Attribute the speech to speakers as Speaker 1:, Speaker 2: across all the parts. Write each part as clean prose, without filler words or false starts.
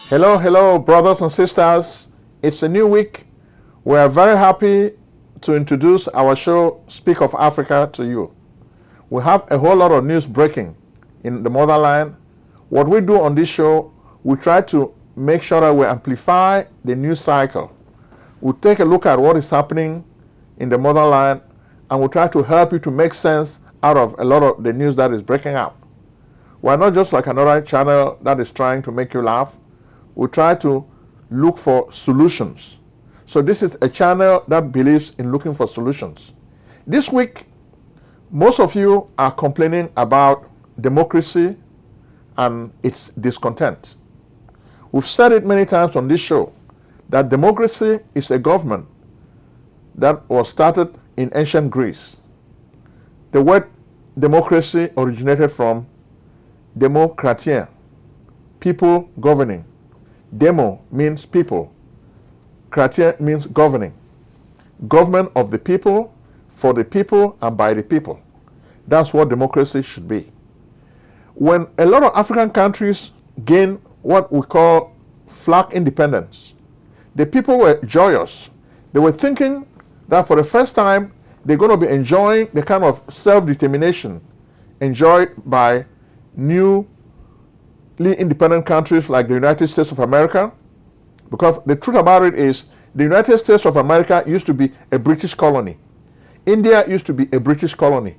Speaker 1: Hello, hello, brothers and sisters. It's a new week. We are very happy to introduce our show, Speak of Africa, to you. We have a whole lot of news breaking in the motherland. What we do on this show, we try to make sure that we amplify the news cycle. We take a look at what is happening in the motherland, and we try to help you to make sense out of a lot of the news that is breaking up. We're not just like another channel that is trying to make you laugh. We try to look for solutions. So this is a channel that believes in looking for solutions. This week, most of you are complaining about democracy and its discontent. We've said it many times on this show that democracy is a government that was started in ancient Greece. The word democracy originated from demokratia, people governing. Demo means people. Kratia means governing. Government of the people, for the people, and by the people. That's what democracy should be. When a lot of African countries gain what we call flag independence, the people were joyous. They were thinking that for the first time, they're going to be enjoying the kind of self-determination enjoyed by newly independent countries like the United States of America. Because the truth about it is, the United States of America used to be a British colony. India used to be a British colony.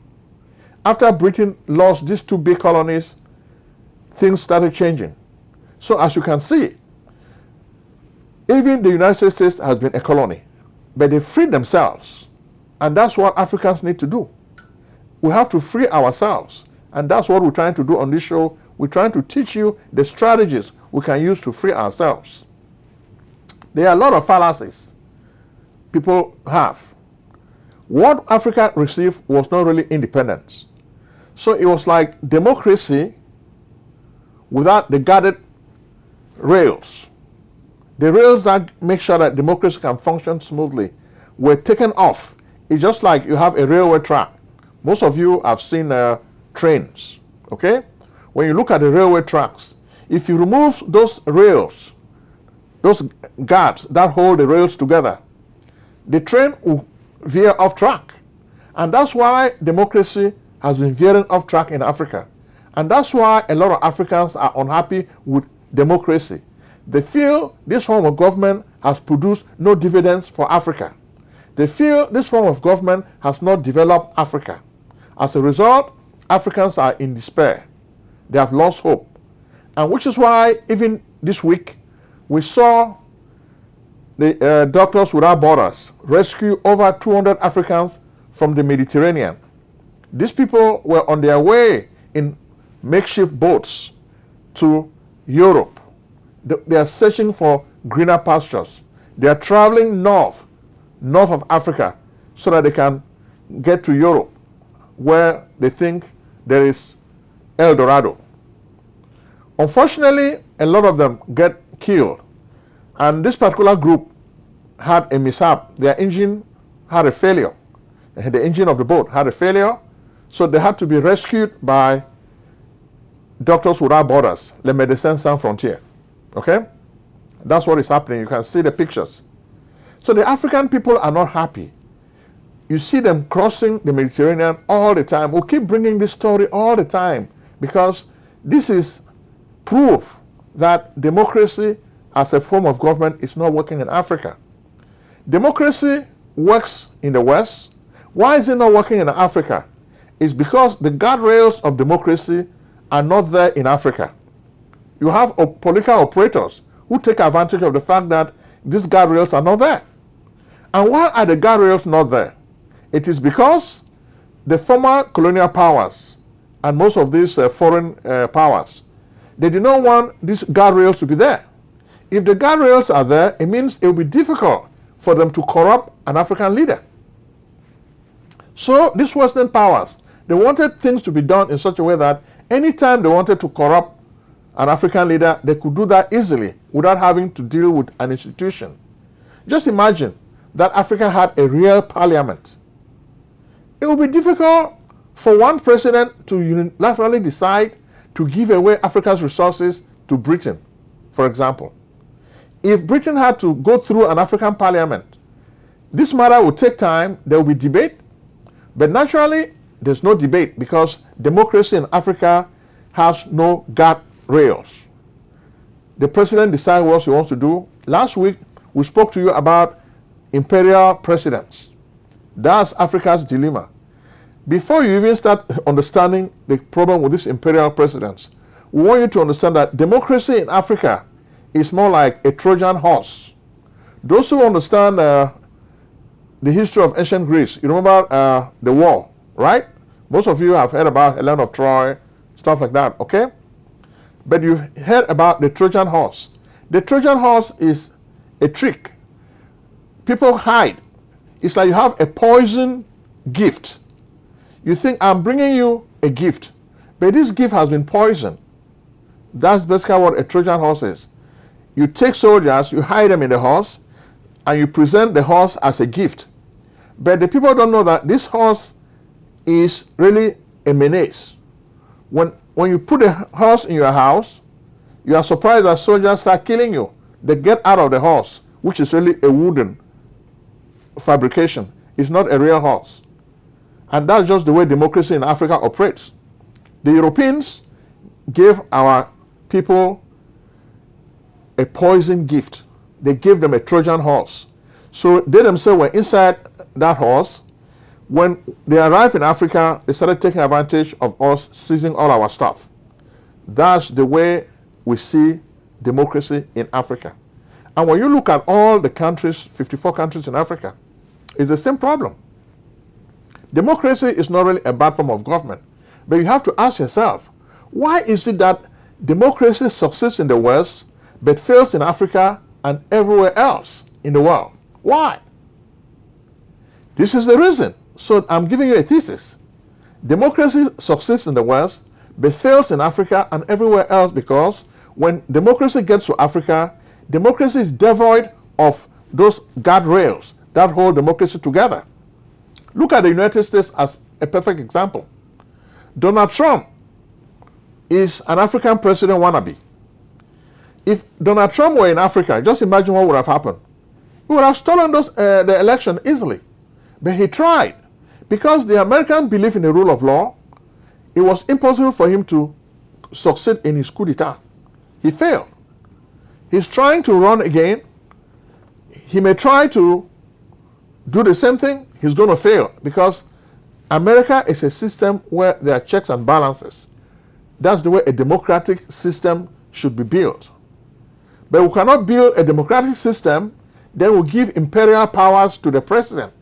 Speaker 1: After Britain lost these two big colonies, things started changing. So as you can see, even the United States has been a colony, but they freed themselves. And that's what Africans need to do. We have to free ourselves. And that's what we're trying to do on this show. We're trying to teach you the strategies we can use to free ourselves. There are a lot of fallacies people have. What Africa received was not really independence. So it was like democracy without the guarded rails. The rails that make sure that democracy can function smoothly were taken off. It's just like you have a railway track. Most of you have seen trains, okay? When you look at the railway tracks, if you remove those rails, those guards that hold the rails together, the train will veer off track. And that's why democracy has been veering off track in Africa. And that's why a lot of Africans are unhappy with democracy. They feel this form of government has produced no dividends for Africa. They feel this form of government has not developed Africa. As a result, Africans are in despair. They have lost hope. And which is why even this week, we saw the Doctors Without Borders rescue over 200 Africans from the Mediterranean. These people were on their way in makeshift boats to Europe. They are searching for greener pastures. They are traveling north of Africa, so that they can get to Europe, where they think there is El Dorado. Unfortunately, a lot of them get killed. And this particular group had a mishap. Their engine had a failure. The engine of the boat had a failure, so they had to be rescued by Doctors Without Borders, Les Médecins Sans Frontières. Okay? That's what is happening. You can see the pictures. So the African people are not happy. You see them crossing the Mediterranean all the time. We'll keep bringing this story all the time because this is proof that democracy as a form of government is not working in Africa. Democracy works in the West. Why is it not working in Africa? It's because the guardrails of democracy are not there in Africa. You have political operators who take advantage of the fact that these guardrails are not there. And why are the guardrails not there? It is because the former colonial powers and most of these foreign powers, they do not want these guardrails to be there. If the guardrails are there, it means it will be difficult for them to corrupt an African leader. So these Western powers, they wanted things to be done in such a way that anytime they wanted to corrupt an African leader, they could do that easily without having to deal with an institution. Just imagine that Africa had a real parliament. It would be difficult for one president to unilaterally decide to give away Africa's resources to Britain, for example. if Britain had to go through an African parliament, this matter would take time, there will be debate, but naturally, there's no debate because democracy in Africa has no guardrails. The president decides what he wants to do. Last week, we spoke to you about imperial presidents. That's Africa's dilemma. Before you even start understanding the problem with these imperial presidents, we want you to understand that democracy in Africa is more like a Trojan horse. Those who understand the history of ancient Greece, you remember the war, right? Most of you have heard about Helen of Troy, stuff like that, okay? But you've heard about the Trojan horse. The Trojan horse is a trick. People hide. It's like you have a poison gift. You think, I'm bringing you a gift, but this gift has been poisoned. That's basically what a Trojan horse is. You take soldiers, you hide them in the horse, and you present the horse as a gift. But the people don't know that this horse is really a menace. When you put a horse in your house, you are surprised that soldiers start killing you. They get out of the horse, which is really a wooden fabrication. It's not a real horse. And that's just the way democracy in Africa operates. The Europeans gave our people a poison gift. They gave them a Trojan horse. So they themselves were inside that horse. When they arrived in Africa, they started taking advantage of us, seizing all our stuff. That's the way we see democracy in Africa. And when you look at all the countries, 54 countries in Africa, it's the same problem. Democracy is not really a bad form of government. But you have to ask yourself, why is it that democracy succeeds in the West, but fails in Africa and everywhere else in the world? Why? This is the reason. So I'm giving you a thesis. Democracy succeeds in the West, but fails in Africa and everywhere else because when democracy gets to Africa, democracy is devoid of those guardrails that hold democracy together. Look at the United States as a perfect example. Donald Trump is an African president wannabe. If Donald Trump were in Africa, just imagine what would have happened. He would have stolen the election easily. But he tried. Because the Americans believe in the rule of law, it was impossible for him to succeed in his coup d'etat. He failed. He's trying to run again. He may try to do the same thing. He's going to fail because America is a system where there are checks and balances. That's the way a democratic system should be built. But we cannot build a democratic system, then we'll give imperial powers to the president.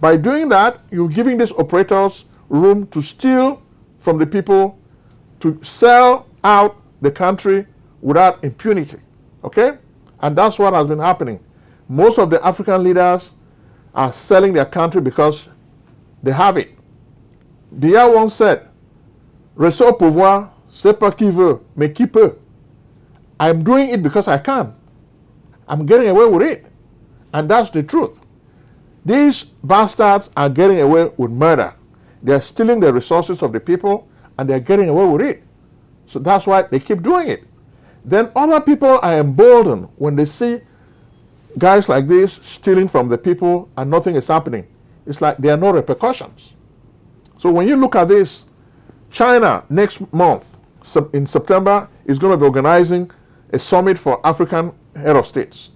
Speaker 1: By doing that, you're giving these operators room to steal from the people, to sell out the country without impunity. Okay? And that's what has been happening. Most of the African leaders are selling their country because they have it. Biya once said, rester au pouvoir, c'est pas qui veut, mais qui peut. I'm doing it because I can. I'm getting away with it. And that's the truth. These bastards are getting away with murder. They're stealing the resources of the people and they're getting away with it. So that's why they keep doing it. Then other people are emboldened when they see guys like this stealing from the people and nothing is happening. It's like there are no repercussions. So when you look at this, China next month, in September, is going to be organizing a summit for African head of states.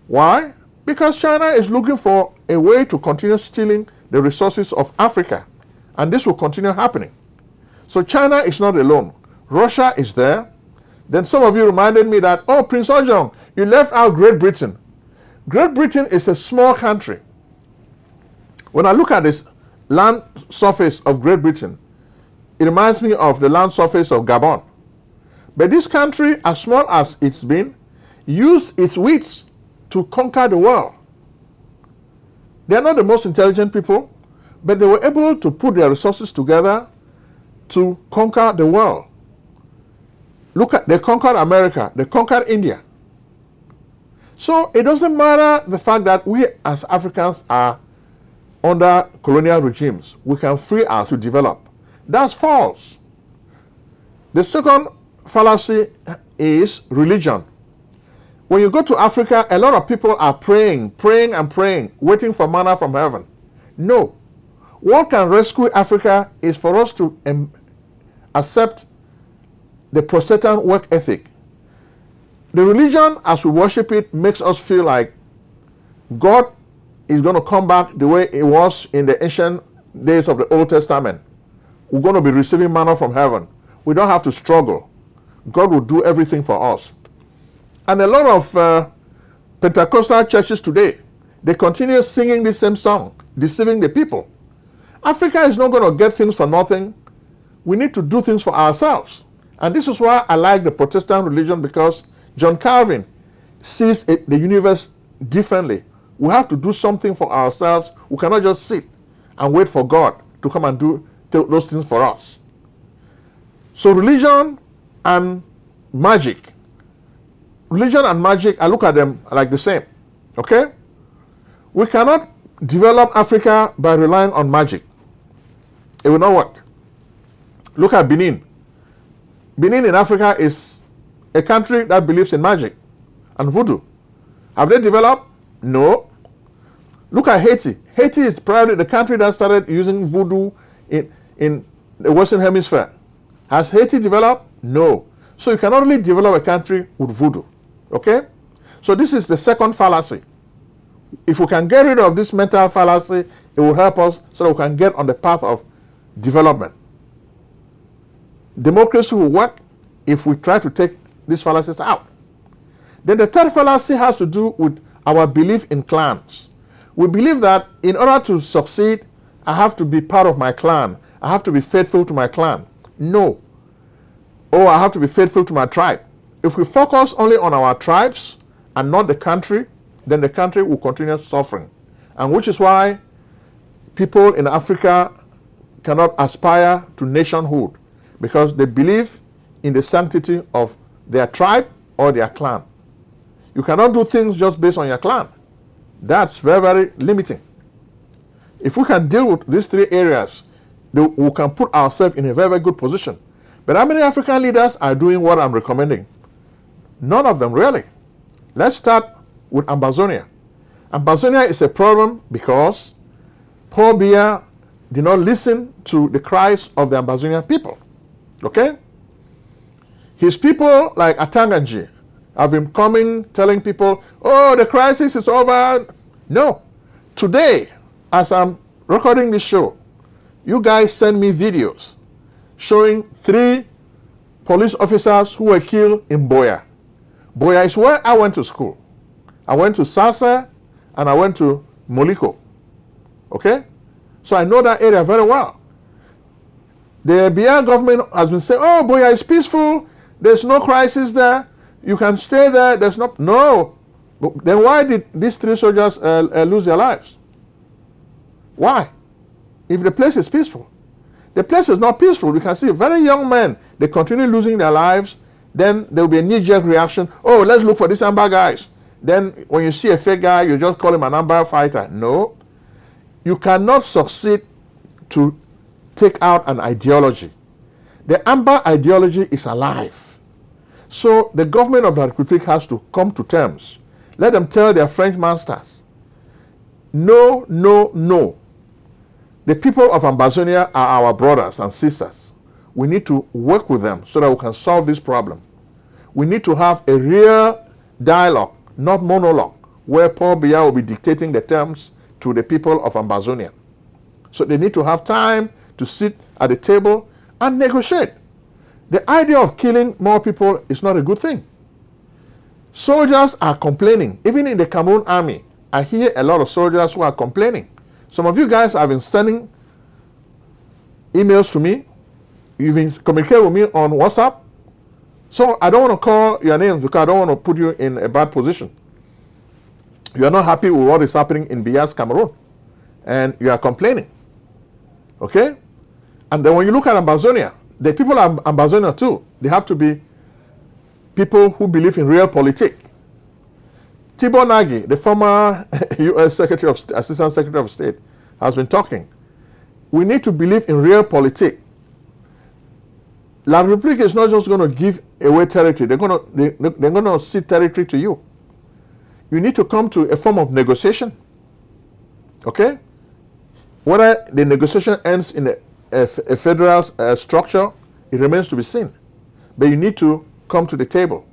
Speaker 1: Why? Because China is looking for a way to continue stealing the resources of Africa. And this will continue happening. So China is not alone. Russia is there. Then some of you reminded me that, oh, Prince Ojong, you left out Great Britain. Great Britain is a small country. When I look at this land surface of Great Britain, it reminds me of the land surface of Gabon. But this country, as small as it's been, used its wits to conquer the world. They're not the most intelligent people, but they were able to put their resources together to conquer the world. Look at, they conquered America, they conquered India. So it doesn't matter the fact that we as Africans are under colonial regimes. We can free us to develop. That's false. The second fallacy is religion. When you go to Africa, a lot of people are praying and praying, waiting for manna from heaven. No. What can rescue Africa is for us to accept the Protestant work ethic. The religion, as we worship it, makes us feel like God is going to come back the way it was in the ancient days of the Old Testament. We're going to be receiving manna from heaven. We don't have to struggle. God will do everything for us. And a lot of Pentecostal churches today, they continue singing the same song, deceiving the people. Africa is not going to get things for nothing. We need to do things for ourselves. And this is why I like the Protestant religion, because John Calvin sees the universe differently. We have to do something for ourselves. We cannot just sit and wait for God to come and do those things for us. So religion and magic. Religion and magic, I look at them like the same. Okay? We cannot develop Africa by relying on magic. It will not work. Look at Benin. Benin in Africa is a country that believes in magic and voodoo. Have they developed? No. Look at Haiti. Haiti is probably the country that started using voodoo in the Western Hemisphere. Has Haiti developed? No. So you cannot really develop a country with voodoo. Okay? So this is the second fallacy. If we can get rid of this mental fallacy, it will help us so that we can get on the path of development. Democracy will work if we try to take these fallacies out. Then the third fallacy has to do with our belief in clans. We believe that in order to succeed, I have to be part of my clan. I have to be faithful to my clan. No. Or I have to be faithful to my tribe. If we focus only on our tribes and not the country, then the country will continue suffering. And which is why people in Africa cannot aspire to nationhood, because they believe in the sanctity of their tribe or their clan. You cannot do things just based on your clan. That's very, very limiting. If we can deal with these three areas, we can put ourselves in a very, very good position. But how many African leaders are doing what I'm recommending? None of them, really. Let's start with Ambazonia. Ambazonia is a problem because Paul Biya did not listen to the cries of the Ambazonian people. Okay? His people, like Atanganji, have been coming telling people, oh, the crisis is over. No. Today, as I'm recording this show, you guys send me videos showing 3 police officers who were killed in Boya. Boya is where I went to school. I went to Sasa and I went to Moliko. Okay? So I know that area very well. The Biya government has been saying, oh, Boya is peaceful. There's no crisis there. You can stay there. There's no. Then why did these 3 soldiers lose their lives? Why? If the place is peaceful. The place is not peaceful. We can see very young men, they continue losing their lives. Then there will be a knee-jerk reaction. Oh, let's look for these Amba guys. Then when you see a fake guy, you just call him an Amba fighter. No. You cannot succeed to take out an ideology. The Amba ideology is alive. So the government of the Republic has to come to terms. Let them tell their French masters, no, no, no. The people of Ambazonia are our brothers and sisters. We need to work with them so that we can solve this problem. We need to have a real dialogue, not monologue, where Paul Biya will be dictating the terms to the people of Ambazonia. So they need to have time to sit at the table and negotiate. The idea of killing more people is not a good thing. Soldiers are complaining. Even in the Cameroon army, I hear a lot of soldiers who are complaining. Some of you guys have been sending emails to me. You've been communicating with me on WhatsApp. So I don't want to call your names because I don't want to put you in a bad position. You are not happy with what is happening in Biya's Cameroon. And you are complaining. Okay? And then when you look at Ambazonia, the people of Ambazonia too, they have to be people who believe in real politics. Tibor Nagy, the former U.S. Assistant Secretary of State, has been talking. We need to believe in real politics. La République is not just going to give away territory. They're going to cede territory to you. you need to come to a form of negotiation. Okay? Whether the negotiation ends in a federal structure, it remains to be seen. But you need to come to the table.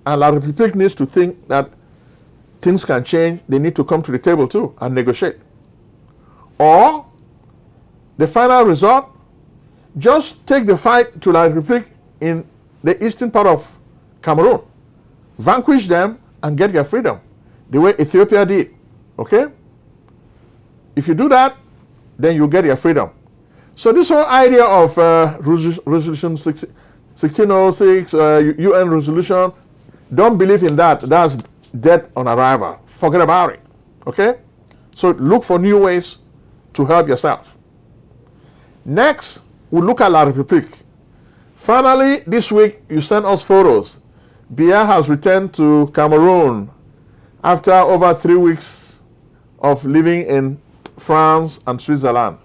Speaker 1: And La République needs to think that things can change. They need to come to the table too and negotiate. Or, the final resort, just take the fight to La République in the eastern part of Cameroon. Vanquish them and get your freedom, the way Ethiopia did. Okay? If you do that, then you get your freedom. So this whole idea of Resolution 1606, UN resolution, don't believe in that. That's dead on arrival. Forget about it. Okay? So look for new ways to help yourself. Next, we'll look at La République. Finally, this week, you sent us photos. Biya has returned to Cameroon after over 3 weeks of living in France and Switzerland.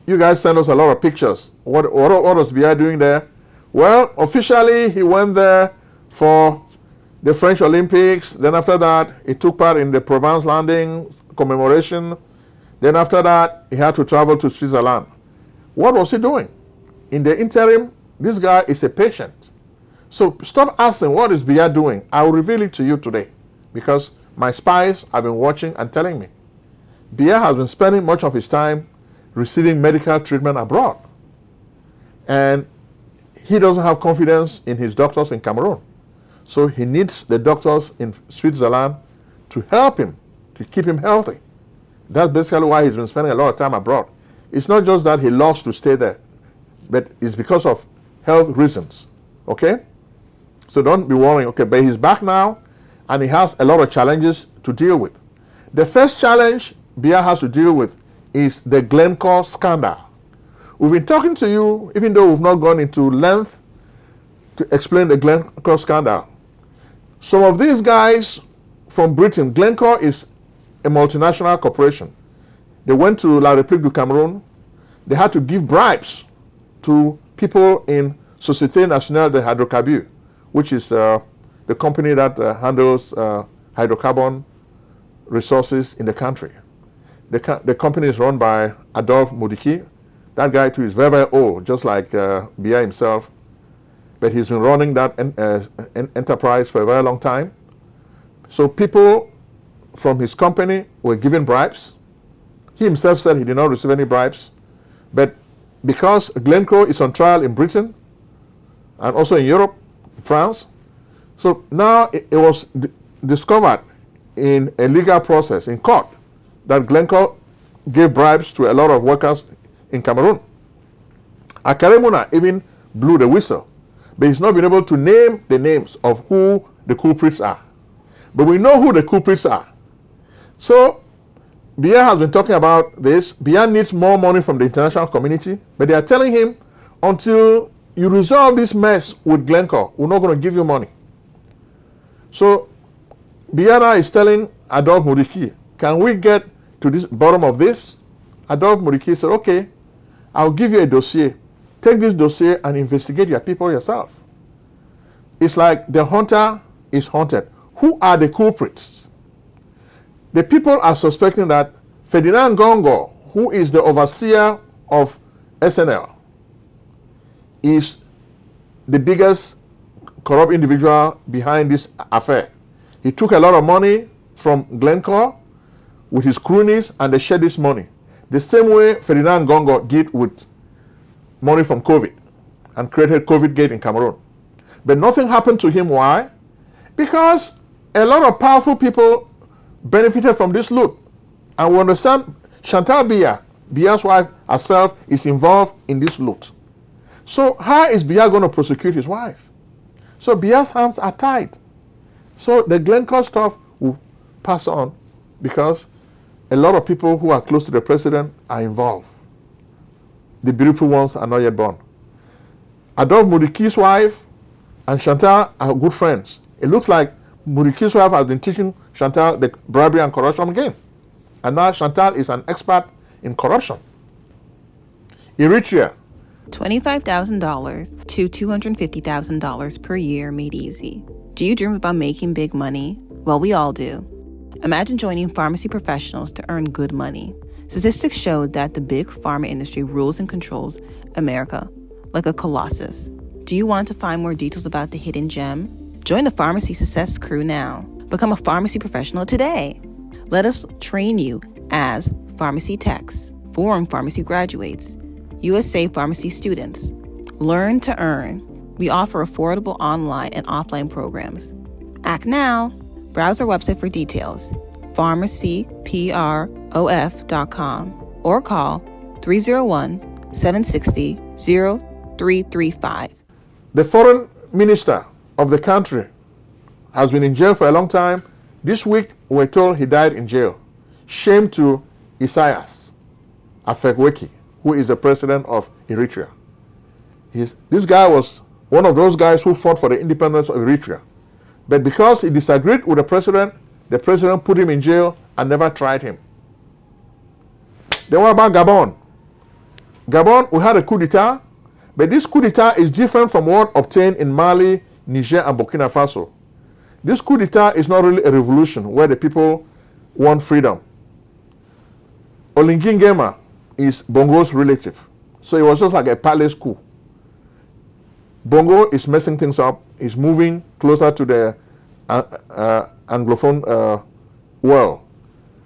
Speaker 1: You guys sent us a lot of pictures. What was Biya doing there? Well, officially, he went there for the French Olympics. Then after that, he took part in the Provence landing commemoration. Then after that, he had to travel to Switzerland. What was he doing? In the interim, this guy is a patient. So stop asking, what is Biya doing? I will reveal it to you today because my spies have been watching and telling me. Biya has been spending much of his time receiving medical treatment abroad. And he doesn't have confidence in his doctors in Cameroon. So he needs the doctors in Switzerland to help him, to keep him healthy. That's basically why he's been spending a lot of time abroad. It's not just that he loves to stay there, but it's because of health reasons. Okay? So don't be worrying. Okay, but he's back now, and he has a lot of challenges to deal with. The first challenge Biya has to deal with is the Gleno Scandal. We've been talking to you, even though we've not gone into length to explain the Gleno Scandal. Some of these guys from Britain, Glencore is a multinational corporation. They went to La République du Cameroon. They had to give bribes to people in Société Nationale de Hydrocarbures, which is the company that handles hydrocarbon resources in the country. The company is run by Adolphe Moudiki. That guy too is very, very old, just like Biya himself. But he's been running that enterprise for a very long time. So people from his company were given bribes. He himself said he did not receive any bribes. But because Glencore is on trial in Britain and also in Europe, France, so now it was discovered in a legal process in court that Glencore gave bribes to a lot of workers in Cameroon. Akaremuna even blew the whistle, but he's not been able to name the names of who the culprits are. But we know who the culprits are. So Biya has been talking about this. Biya needs more money from the international community, but they are telling him, until you resolve this mess with Glencore, we're not going to give you money. So Biya is telling Adolphe Moudiki, can we get to the bottom of this? Adolphe Moudiki said, okay, I'll give you a dossier. Take this dossier and investigate your people yourself. It's like the hunter is hunted. Who are the culprits? The people are suspecting that Ferdinand Gongo, who is the overseer of SNL, is the biggest corrupt individual behind this affair. He took a lot of money from Glencore with his cronies, and they shared this money. The same way Ferdinand Gongo did with money from COVID and created COVID Gate in Cameroon. But nothing happened to him. Why? Because a lot of powerful people benefited from this loot. And we understand Chantal Biya, Biya's wife herself, is involved in this loot. So how is Biya going to prosecute his wife? So Biya's hands are tied. So the Glencore stuff will pass on because a lot of people who are close to the president are involved. The beautiful ones are not yet born. Adolphe Moudiki's wife and Chantal are good friends. It looks like Moudiki's wife has been teaching Chantal the bribery and corruption game. And now Chantal is an expert in corruption. Eritrea.
Speaker 2: $25,000 to $250,000 per year made easy. Do you dream about making big money? Well, we all do. Imagine joining pharmacy professionals to earn good money. Statistics show that the big pharma industry rules and controls America like a colossus. Do you want to find more details about the hidden gem? Join the Pharmacy Success crew now. Become a pharmacy professional today. Let us train you as pharmacy techs, foreign pharmacy graduates, USA pharmacy students. Learn to earn. We offer affordable online and offline programs. Act now. Browse our website for details, pharmacyprof.com, or call 301-760-0335.
Speaker 1: The foreign minister of the country has been in jail for a long time. This week, we're told he died in jail. Shame to Isaias Afewerki, who is the president of Eritrea. This guy was one of those guys who fought for the independence of Eritrea. But because he disagreed with the president put him in jail and never tried him. Then what about Gabon? Gabon, we had a coup d'etat, but this coup d'etat is different from what obtained in Mali, Niger, and Burkina Faso. This coup d'etat is not really a revolution where the people want freedom. Oligui Nguema is Bongo's relative, so it was just like a palace coup. Bongo is messing things up. He's moving closer to the Anglophone world.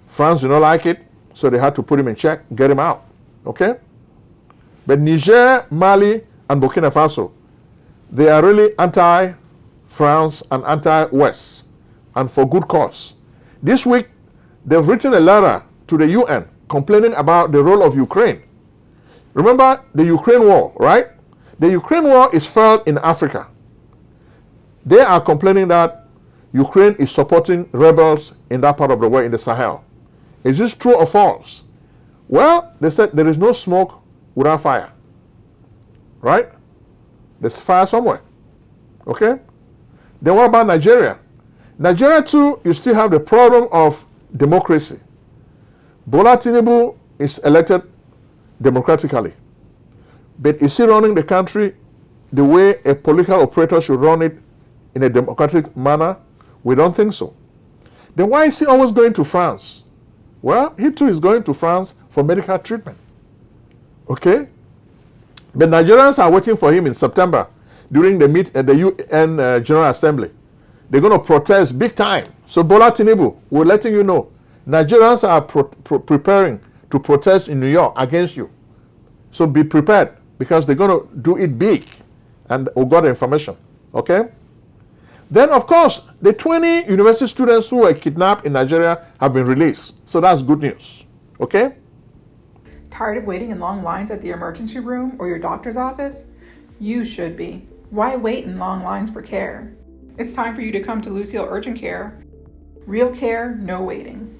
Speaker 1: France did not like it, so they had to put him in check, get him out. Okay? But Niger, Mali, and Burkina Faso, they are really anti-France and anti-West, and for good cause. This week, they've written a letter to the UN complaining about the role of Ukraine. Remember the Ukraine war, right? The Ukraine war is felt in Africa. They are complaining that Ukraine is supporting rebels in that part of the world, in the Sahel. Is this true or false? Well, they said there is no smoke without fire. Right? There's fire somewhere. Okay? Then what about Nigeria? Nigeria too, you still have the problem of democracy. Bola Tinubu is elected democratically. But is he running the country the way a political operator should run it in a democratic manner? We don't think so. Then why is he always going to France? Well, he too is going to France for medical treatment. Okay? But Nigerians are waiting for him in September during the UN General Assembly. They're going to protest big time. So Bola Tinubu, we're letting you know, Nigerians are preparing to protest in New York against you. So be prepared, because they're going to do it big, and we got the information. Okay? Then, of course, the 20 university students who were kidnapped in Nigeria have been released. So that's good news. Okay?
Speaker 3: Tired of waiting in long lines at the emergency room or your doctor's office? You should be. Why wait in long lines for care? It's time for you to come to Lucille Urgent Care. Real care, no waiting.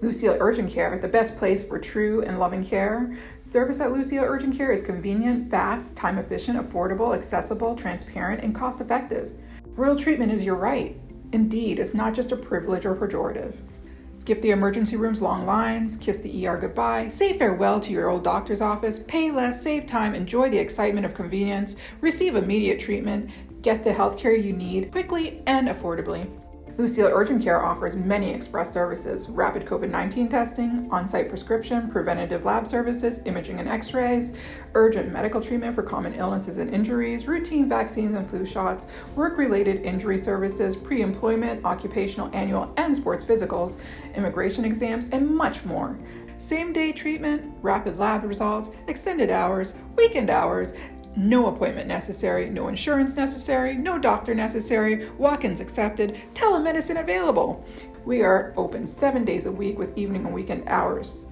Speaker 3: Lucille Urgent Care, the best place for true and loving care. Service at Lucille Urgent Care is convenient, fast, time efficient, affordable, accessible, transparent, and cost effective. Royal treatment is your right. Indeed, it's not just a privilege or pejorative. Skip the emergency room's long lines, kiss the ER goodbye, say farewell to your old doctor's office, pay less, save time, enjoy the excitement of convenience, receive immediate treatment, get the healthcare you need quickly and affordably. Lucille Urgent Care offers many express services: rapid COVID-19 testing, on-site prescription, preventative lab services, imaging and x-rays, urgent medical treatment for common illnesses and injuries, routine vaccines and flu shots, work-related injury services, pre-employment, occupational, annual, and sports physicals, immigration exams, and much more. Same-day treatment, rapid lab results, extended hours, weekend hours, no appointment necessary, no insurance necessary, no doctor necessary, walk-ins accepted, telemedicine available. We are open 7 days a week with evening and weekend hours.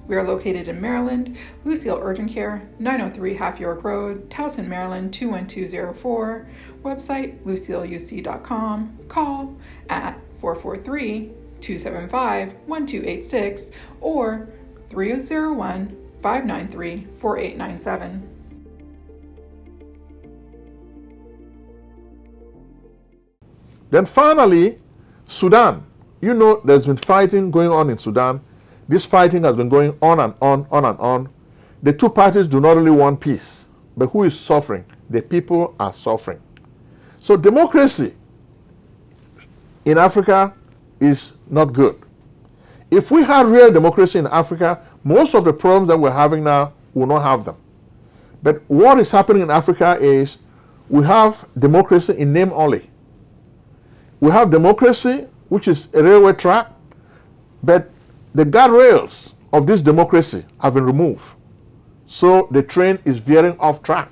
Speaker 3: We are located in Maryland, Lucille Urgent Care, 903 Half York Road, Towson, Maryland, 21204. Website, lucilleuc.com. Call at 443-275-1286 or 301-593-4897.
Speaker 1: Then finally, Sudan. You know there's been fighting going on in Sudan. This fighting has been going on and on and on. The two parties do not really want peace. But who is suffering? The people are suffering. So democracy in Africa is not good. If we had real democracy in Africa, most of the problems that we're having now will not have them. But what is happening in Africa is we have democracy in name only. We have democracy, which is a railway track, but the guardrails of this democracy have been removed. So the train is veering off track.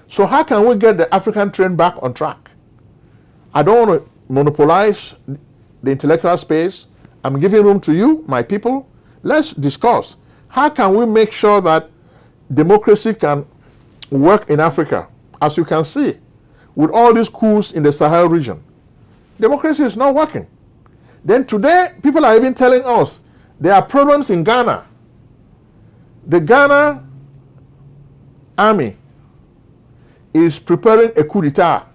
Speaker 1: So how can we get the African train back on track? I don't want to monopolize the intellectual space. I'm giving room to you, my people. Let's discuss. How can we make sure that democracy can work in Africa? As you can see, with all these coups in the Sahel region, democracy is not working. Then today, people are even telling us there are problems in Ghana. The Ghana army is preparing a coup d'etat.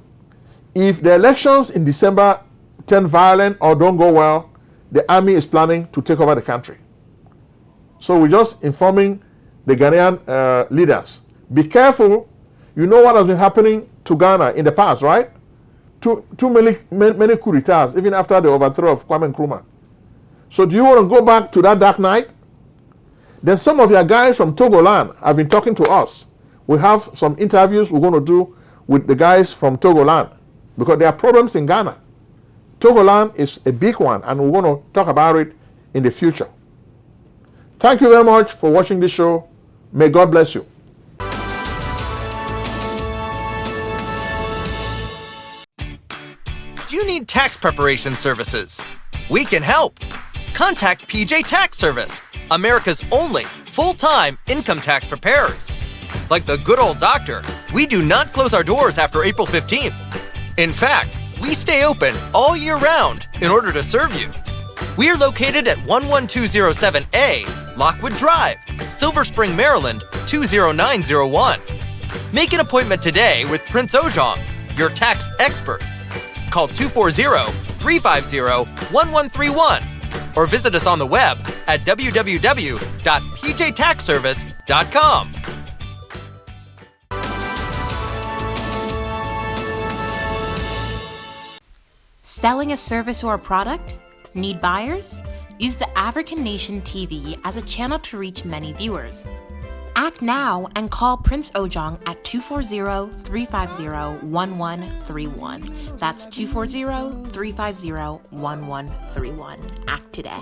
Speaker 1: If the elections in December turn violent or don't go well, the army is planning to take over the country. So we're just informing the Ghanaian leaders. Be careful. You know what has been happening to Ghana in the past, right? Too many coup d'etats, even after the overthrow of Kwame Nkrumah. So do you want to go back to that dark night? Then some of your guys from Togoland have been talking to us. We have some interviews we're going to do with the guys from Togoland because there are problems in Ghana. Togoland is a big one, and we're going to talk about it in the future. Thank you very much for watching this show. May God bless you.
Speaker 4: Do you need tax preparation services? We can help. Contact PJ Tax Service, America's only full-time income tax preparers. Like the good old doctor, we do not close our doors after April 15th. In fact, we stay open all year round in order to serve you. We are located at 11207A, Lockwood Drive, Silver Spring, Maryland, 20901. Make an appointment today with Prince Ojong, your tax expert. Call 240-350-1131 or visit us on the web at www.pjtaxservice.com.
Speaker 5: Selling a service or a product? Need buyers? Use the African Nation TV as a channel to reach many viewers. Act now and call Prince Ojong at 240-350-1131. That's 240-350-1131. Act today.